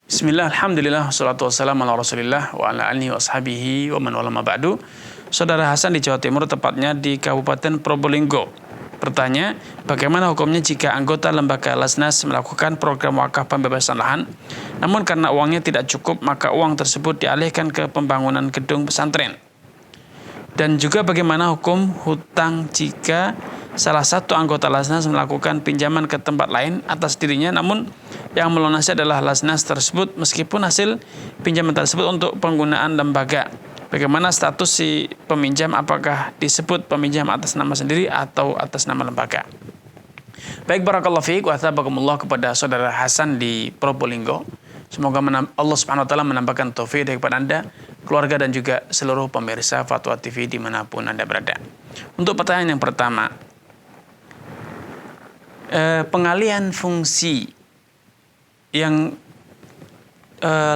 Bismillah, alhamdulillah, wassalatu wassalamu ala rasulillah wa ala alihi wa ashabihi wa man wala ma ba'du. Saudara Hasan di Jawa Timur, tepatnya di Kabupaten Probolinggo, bertanya, bagaimana hukumnya jika anggota lembaga Lasnas melakukan program wakaf pembebasan lahan, namun karena uangnya tidak cukup, maka uang tersebut dialihkan ke pembangunan gedung pesantren? Dan juga bagaimana hukum hutang jika salah satu anggota Lasnas melakukan pinjaman ke tempat lain atas dirinya, namun yang melunasi adalah Lasnas tersebut meskipun hasil pinjaman tersebut untuk penggunaan lembaga. Bagaimana status si peminjam, apakah disebut peminjam atas nama sendiri atau atas nama lembaga? Baik, barakallahu fiik wa tabakumullah kepada saudara Hasan di Probolinggo. Semoga Allah Subhanahu wa taala menambahkan taufik kepada Anda, keluarga dan juga seluruh pemirsa Fatwa TV dimanapun Anda berada. Untuk pertanyaan yang pertama, pengalihan fungsi yang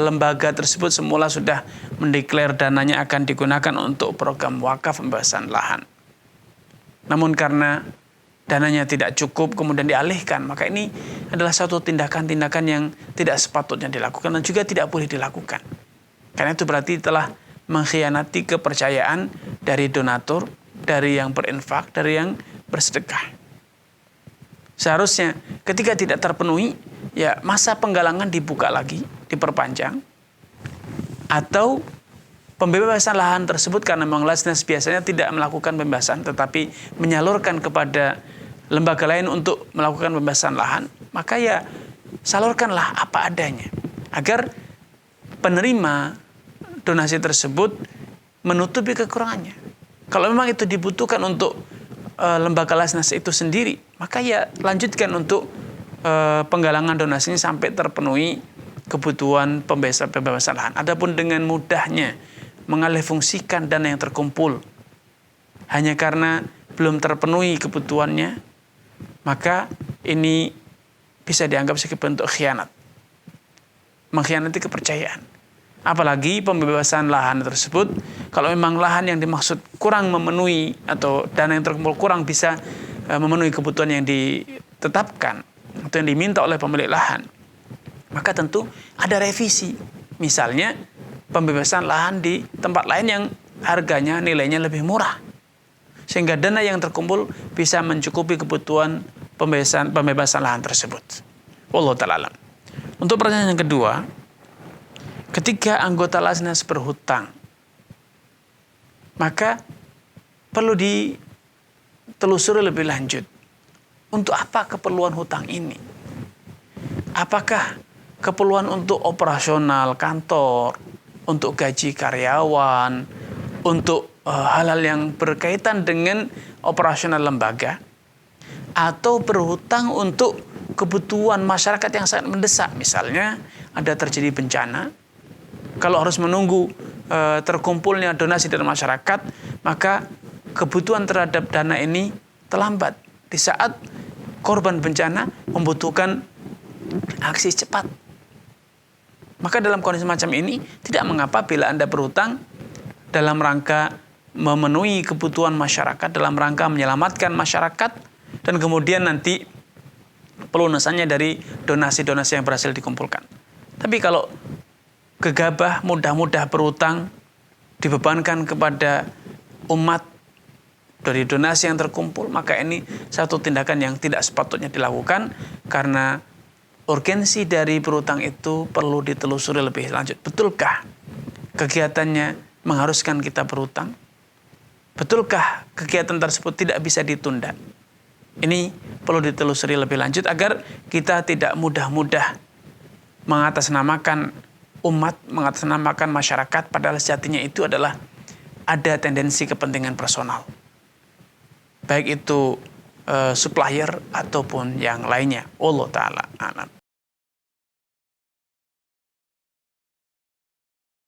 lembaga tersebut semula sudah mendeklar dananya akan digunakan untuk program wakaf pembebasan lahan. Namun karena dananya tidak cukup kemudian dialihkan, maka ini adalah satu tindakan-tindakan yang tidak sepatutnya dilakukan dan juga tidak boleh dilakukan. Karena itu berarti telah mengkhianati kepercayaan dari donatur, dari yang berinfak, dari yang bersedekah. Seharusnya ketika tidak terpenuhi, ya masa penggalangan dibuka lagi, diperpanjang. Atau pembebasan lahan tersebut karena memang Lasnas biasanya tidak melakukan pembebasan tetapi menyalurkan kepada lembaga lain untuk melakukan pembebasan lahan, maka ya salurkanlah apa adanya agar penerima donasi tersebut menutupi kekurangannya. Kalau memang itu dibutuhkan untuk lembaga Lasnas itu sendiri, maka ya lanjutkan untuk penggalangan donasinya sampai terpenuhi kebutuhan pembebasan lahan. Adapun dengan mudahnya mengalihfungsikan dana yang terkumpul hanya karena belum terpenuhi kebutuhannya, maka ini bisa dianggap sebagai bentuk khianat, mengkhianati kepercayaan. Apalagi pembebasan lahan tersebut, kalau memang lahan yang dimaksud kurang memenuhi atau dana yang terkumpul kurang bisa memenuhi kebutuhan yang ditetapkan atau yang diminta oleh pemilik lahan, maka tentu ada revisi. Misalnya pembebasan lahan di tempat lain yang harganya, nilainya lebih murah, sehingga dana yang terkumpul bisa mencukupi kebutuhan pembebasan lahan tersebut. Wallahu ta'ala alam. Untuk pertanyaan yang kedua, ketika anggota Lasnas berhutang, maka perlu ditelusuri lebih lanjut. Untuk apa keperluan hutang ini? Apakah keperluan untuk operasional kantor, untuk gaji karyawan, untuk hal-hal yang berkaitan dengan operasional lembaga, atau berhutang untuk kebutuhan masyarakat yang sangat mendesak? Misalnya ada terjadi bencana, kalau harus menunggu terkumpulnya donasi dari masyarakat, maka kebutuhan terhadap dana ini terlambat di saat korban bencana membutuhkan aksi cepat. Maka dalam kondisi macam ini tidak mengapa bila Anda berhutang dalam rangka memenuhi kebutuhan masyarakat, dalam rangka menyelamatkan masyarakat, dan kemudian nanti pelunasannya dari donasi-donasi yang berhasil dikumpulkan. Tapi kalau gegabah, mudah-mudah berhutang, dibebankan kepada umat dari donasi yang terkumpul, maka ini satu tindakan yang tidak sepatutnya dilakukan, karena urgensi dari berhutang itu perlu ditelusuri lebih lanjut. Betulkah kegiatannya mengharuskan kita berhutang? Betulkah kegiatan tersebut tidak bisa ditunda? Ini perlu ditelusuri lebih lanjut agar kita tidak mudah-mudah mengatasnamakan umat, mengatasnamakan masyarakat, padahal sejatinya itu adalah ada tendensi kepentingan personal, baik itu supplier ataupun yang lainnya. Allah Ta'ala alam.